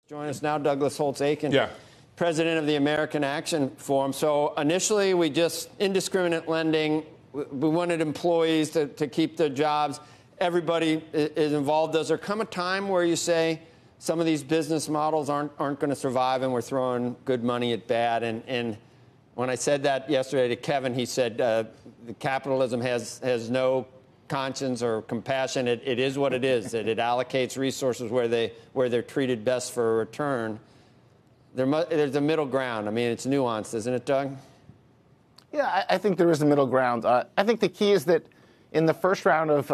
Join us now, Douglas Holtz-Aiken, president of the American Action Forum. So initially, we just indiscriminate lending. We wanted employees to keep their jobs. Everybody is involved. Does there come a time where you say some of these business models aren't going to survive and we're throwing good money at bad? And when I said that yesterday to Kevin, he said the capitalism has no conscience or compassion. It is what it is, that it allocates resources where they're treated best for a return. There's a middle ground. I mean, it's nuanced, isn't it, Doug? Yeah, I think there is a middle ground. I think the key is that in the first round of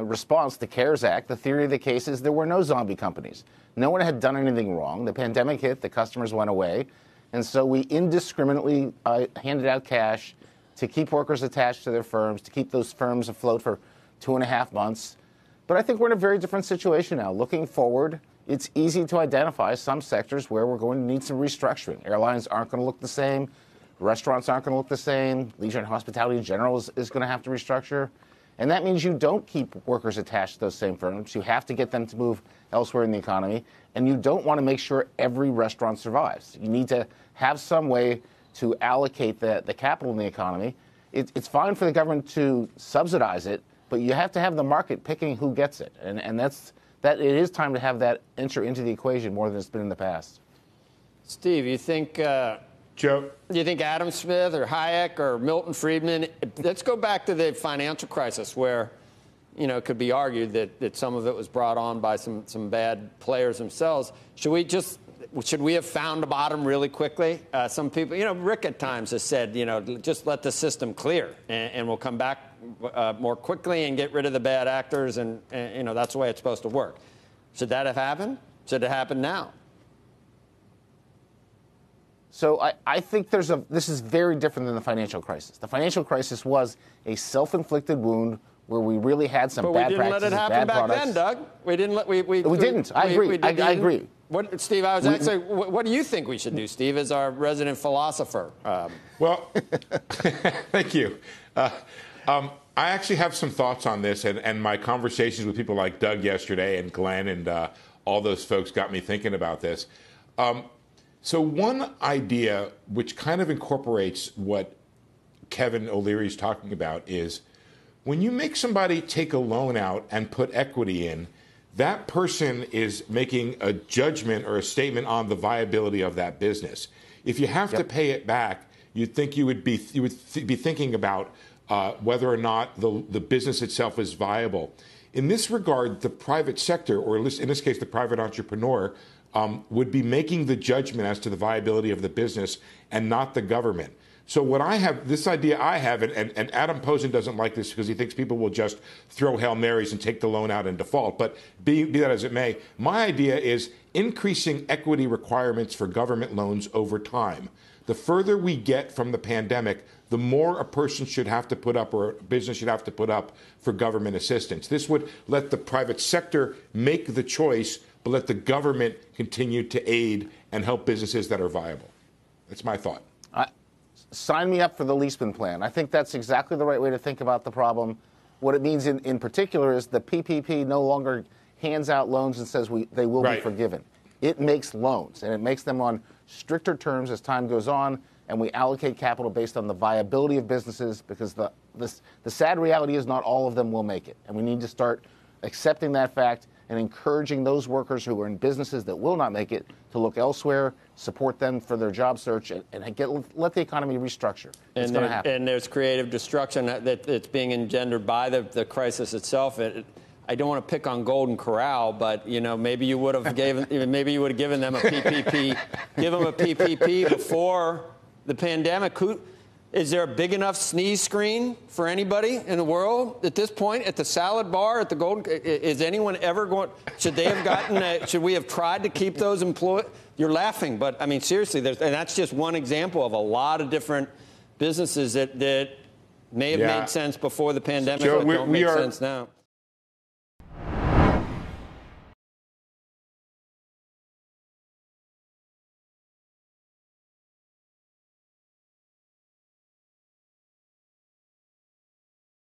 response to CARES Act, the theory of the case is there were no zombie companies. No one had done anything wrong. The pandemic hit, the customers went away, and so we indiscriminately handed out cash to keep workers attached to their firms, to keep those firms afloat for 2.5 months. But I think we're in a very different situation now. Looking forward, it's easy to identify some sectors where we're going to need some restructuring. Airlines aren't going to look the same. Restaurants aren't going to look the same. Leisure and hospitality in general is going to have to restructure. And that means you don't keep workers attached to those same firms. You have to get them to move elsewhere in the economy. And you don't want to make sure every restaurant survives. You need to have some way to allocate the capital in the economy. It's fine for the government to subsidize it, but you have to have the market picking who gets it. And it is time to have that enter into the equation more than it's been in the past. Steve, you think Joe? Do you think Adam Smith or Hayek or Milton Friedman? Let's go back to the financial crisis, where it could be argued that some of it was brought on by some bad players themselves. Should we have found a bottom really quickly? Some people, Rick at times has said, just let the system clear and we'll come back more quickly and get rid of the bad actors, and that's the way it's supposed to work. Should that have happened? Should it happen now? So I think this is very different than the financial crisis. The financial crisis was a self-inflicted wound where we really had some bad practices, bad products. But we didn't let it happen back then, Doug. We didn't. We didn't. I agree. I agree. Steve, I was actually. What do you think we should do, Steve, as our resident philosopher? Well, thank you. I actually have some thoughts on this, and my conversations with people like Doug yesterday and Glenn and all those folks got me thinking about this. So one idea which kind of incorporates what Kevin O'Leary is talking about is when you make somebody take a loan out and put equity in, that person is making a judgment or a statement on the viability of that business. If you have to pay it back, you'd think you would be thinking about whether or not the business itself is viable. In this regard, the private sector, or in this case, the private entrepreneur, would be making the judgment as to the viability of the business and not the government. So what I have, this idea I have, and Adam Posen doesn't like this because he thinks people will just throw Hail Marys and take the loan out and default. But be that as it may, my idea is increasing equity requirements for government loans over time. The further we get from the pandemic, the more a person should have to put up, or a business should have to put up, for government assistance. This would let the private sector make the choice, but let the government continue to aid and help businesses that are viable. That's my thought. Sign me up for the Leaseman plan. I think that's exactly the right way to think about the problem. What it means in particular is the PPP no longer hands out loans and says they will be forgiven. It makes loans, and it makes them on stricter terms as time goes on, and we allocate capital based on the viability of businesses, because the sad reality is not all of them will make it. And we need to start accepting that fact and encouraging those workers who are in businesses that will not make it to look elsewhere, support them for their job search, and let the economy restructure. It's going to happen. And there's creative destruction that's being engendered by the crisis itself. I don't want to pick on Golden Corral, but maybe you would have given them a PPP, give them a PPP before the pandemic. Is there a big enough sneeze screen for anybody in the world at this point? At the salad bar, at the Golden, is anyone ever going? Should they have gotten? Should we have tried to keep those employees? You're laughing, but I mean seriously, and that's just one example of a lot of different businesses that may have made sense before the pandemic, Joe, but don't make sense now.